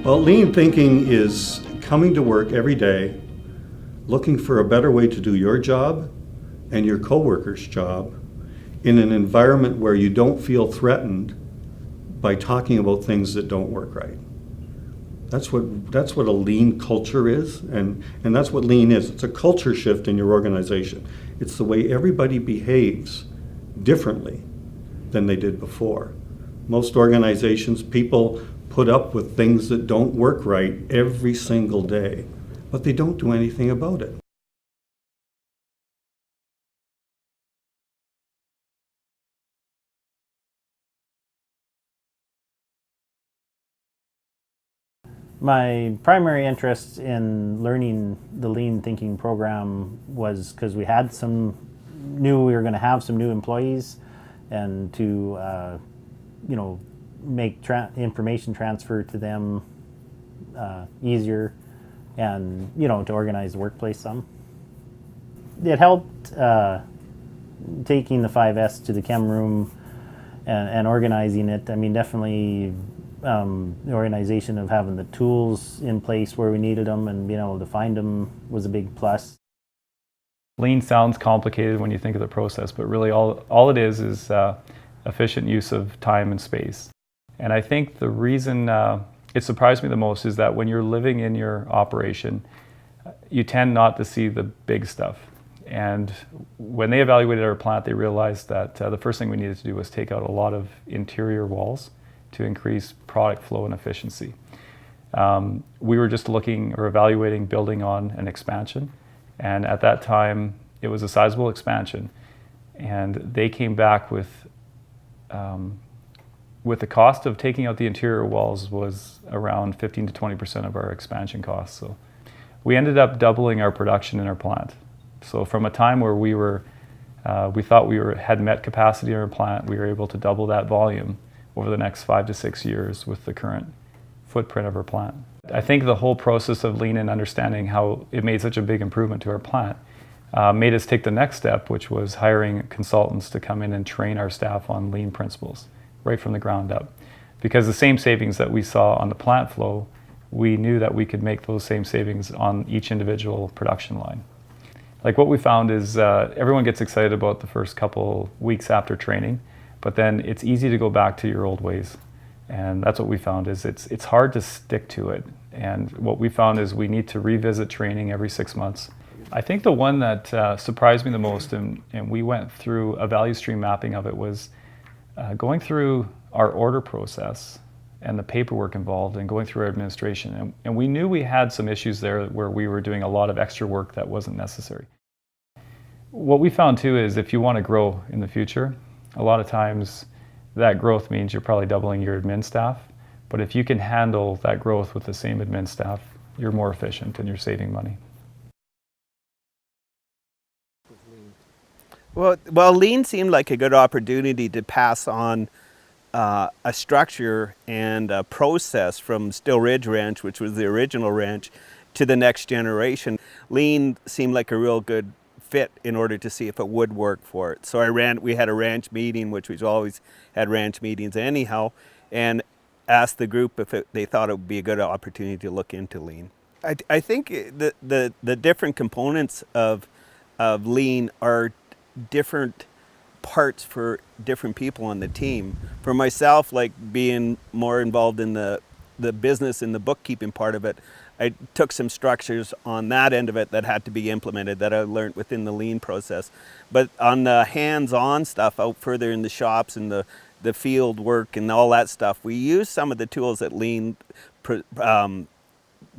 Well, lean thinking is coming to work every day, looking for a better way to do your job and your coworker's job in an environment where you don't feel threatened by talking about things that don't work right. That's what a lean culture is, and that's what lean is. It's a culture shift in your organization. It's the way everybody behaves differently than they did before. Most organizations, people put up with things that don't work right every single day, but they don't do anything about it. My primary interest in learning the lean thinking program was because we knew we were going to have some new employees, and to make information transfer to them easier, and to organize the workplace some. It helped taking the 5S to the chem room and organizing it. I mean, definitely the organization of having the tools in place where we needed them and being able to find them was a big plus. Lean sounds complicated when you think of the process, but really all it is efficient use of time and space. And I think the reason it surprised me the most is that when you're living in your operation, you tend not to see the big stuff. And when they evaluated our plant, they realized that the first thing we needed to do was take out a lot of interior walls to increase product flow and efficiency. We were just looking or evaluating building on an expansion, and at that time it was a sizable expansion, and they came back with the cost of taking out the interior walls was around 15 to 20% of our expansion costs. So we ended up doubling our production in our plant. So from a time where we thought we had met capacity in our plant, we were able to double that volume over the next 5 to 6 years with the current footprint of our plant. I think the whole process of lean and understanding how it made such a big improvement to our plant made us take the next step, which was hiring consultants to come in and train our staff on lean principles right from the ground up. Because the same savings that we saw on the plant flow, we knew that we could make those same savings on each individual production line. Like what we found is everyone gets excited about the first couple weeks after training, but then it's easy to go back to your old ways. And that's what we found is it's hard to stick to it. And what we found is we need to revisit training every 6 months. I think the one that surprised me the most, and we went through a value stream mapping of it, was going through our order process and the paperwork involved and going through our administration. And we knew we had some issues there where we were doing a lot of extra work that wasn't necessary. What we found too is if you want to grow in the future, a lot of times that growth means you're probably doubling your admin staff. But if you can handle that growth with the same admin staff, you're more efficient and you're saving money. Well, lean seemed like a good opportunity to pass on a structure and a process from Still Ridge Ranch, which was the original ranch, to the next generation. Lean seemed like a real good fit in order to see if it would work for it. So we had a ranch meeting, which we've always had ranch meetings anyhow, and asked the group if they thought it would be a good opportunity to look into lean. I think the different components of lean are different parts for different people on the team. For myself, like being more involved in the business and the bookkeeping part of it, I took some structures on that end of it that had to be implemented that I learned within the lean process. But on the hands-on stuff out further in the shops and the field work and all that stuff, we use some of the tools that lean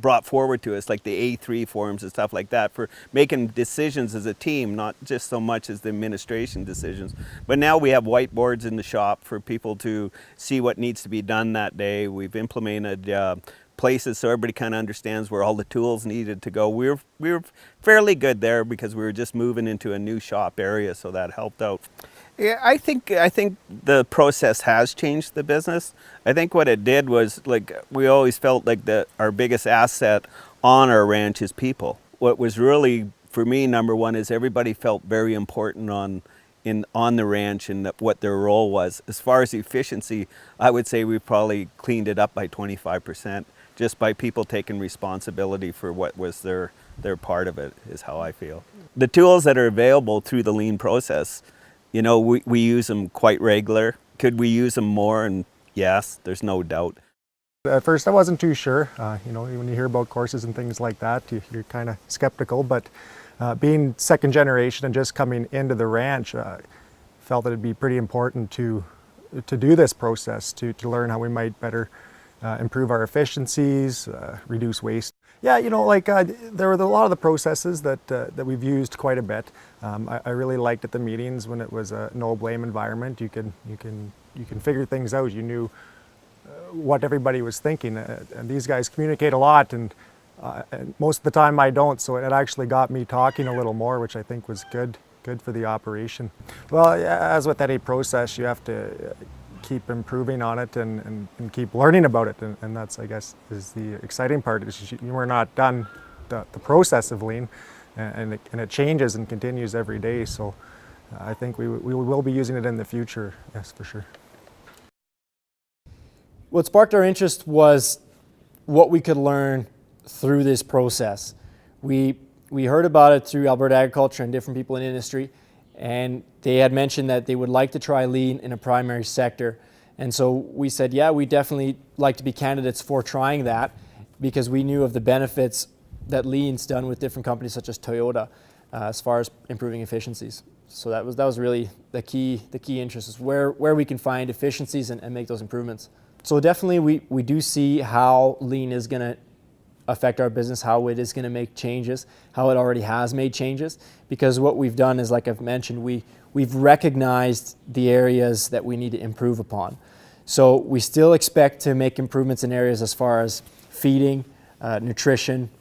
brought forward to us, like the A3 forms and stuff like that, for making decisions as a team, not just so much as the administration decisions. But now we have whiteboards in the shop for people to see what needs to be done that day. We've implemented places so everybody kind of understands where all the tools needed to go. We were fairly good there because we were just moving into a new shop area, so that helped out. Yeah, I think the process has changed the business. I think what it did was, like, we always felt like our biggest asset on our ranch is people. What was really, for me, number one is everybody felt very important on the ranch and what their role was. As far as efficiency, I would say we probably cleaned it up by 25%, just by people taking responsibility for what was their part of it, is how I feel. The tools that are available through the lean process, you know, we use them quite regular. Could we use them more? And yes, there's no doubt. At first I wasn't too sure. You know, when you hear about courses and things like that, you're kind of skeptical, but being second generation and just coming into the ranch, felt that it'd be pretty important to do this process, to learn how we might better improve our efficiencies, reduce waste. Yeah, you know, like there were a lot of the processes that we've used quite a bit. I really liked at the meetings when it was a no blame environment. You can figure things out. You knew what everybody was thinking, and these guys communicate a lot, and most of the time I don't. So it actually got me talking a little more, which I think was good for the operation. Well, as with any process, you have to keep improving on it and keep learning about it, and that's, I guess, is the exciting part. Is we're not done the process of lean, and it changes and continues every day. So I think we will be using it in the future, yes, for sure. What sparked our interest was what we could learn through this process. We heard about it through AlbertaAgriculture and different people in the industry, and they had mentioned that they would like to try lean in a primary sector. And so we said, yeah, we definitely like to be candidates for trying that, because we knew of the benefits that lean's done with different companies such as Toyota as far as improving efficiencies. So that was really the key interest, is where we can find efficiencies and make those improvements. So definitely we do see how lean is going to affect our business, how it is going to make changes, how it already has made changes, because what we've done is, like I've mentioned, we've recognized the areas that we need to improve upon. So we still expect to make improvements in areas as far as feeding, nutrition,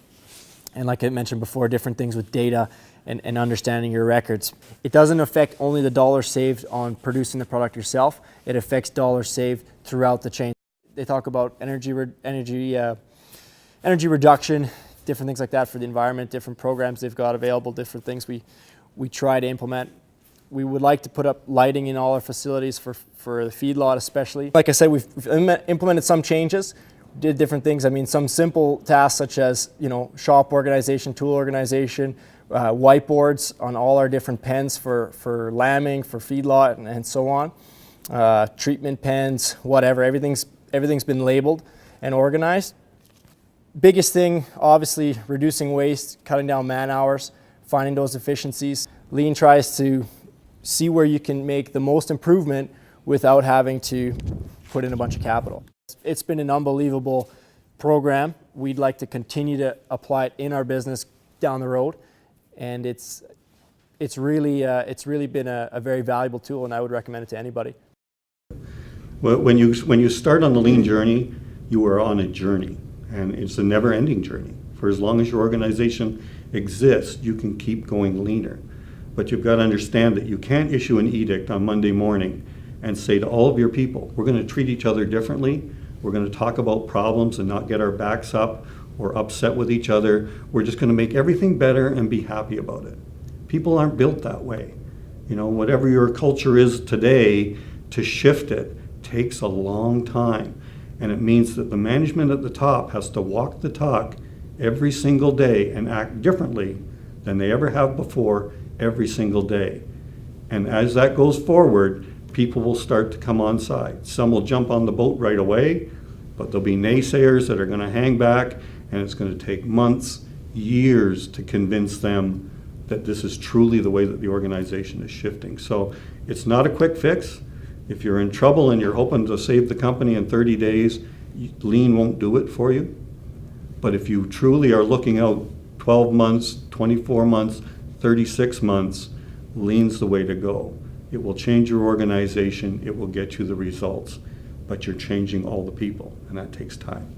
and like I mentioned before, different things with data and understanding your records. It doesn't affect only the dollars saved on producing the product yourself, it affects dollars saved throughout the chain. They talk about energy reduction, different things like that for the environment, different programs they've got available, different things we try to implement. We would like to put up lighting in all our facilities for the feedlot especially. Like I said, we've implemented some changes, did different things. I mean, some simple tasks such as, you know, shop organization, tool organization, whiteboards on all our different pens for lambing, for feedlot, and so on. Treatment pens, whatever, everything's been labeled and organized. Biggest thing, obviously, reducing waste, cutting down man hours, finding those efficiencies. Lean tries to see where you can make the most improvement without having to put in a bunch of capital. It's been an unbelievable program. We'd like to continue to apply it in our business down the road, and it's really been a very valuable tool, and I would recommend it to anybody. Well, when you start on the lean journey, you are on a journey, and it's a never-ending journey. For as long as your organization exists, you can keep going leaner. But you've got to understand that you can't issue an edict on Monday morning and say to all of your people, we're going to treat each other differently, we're going to talk about problems and not get our backs up or upset with each other, we're just going to make everything better and be happy about it. People aren't built that way. You know, whatever your culture is today, to shift it takes a long time. And it means that the management at the top has to walk the talk every single day and act differently than they ever have before every single day. And as that goes forward, people will start to come on side. Some will jump on the boat right away, but there'll be naysayers that are going to hang back, and it's going to take months, years to convince them that this is truly the way that the organization is shifting. So it's not a quick fix. If you're in trouble and you're hoping to save the company in 30 days, lean won't do it for you. But if you truly are looking out 12 months, 24 months, 36 months, lean's the way to go. It will change your organization, it will get you the results, but you're changing all the people, and that takes time.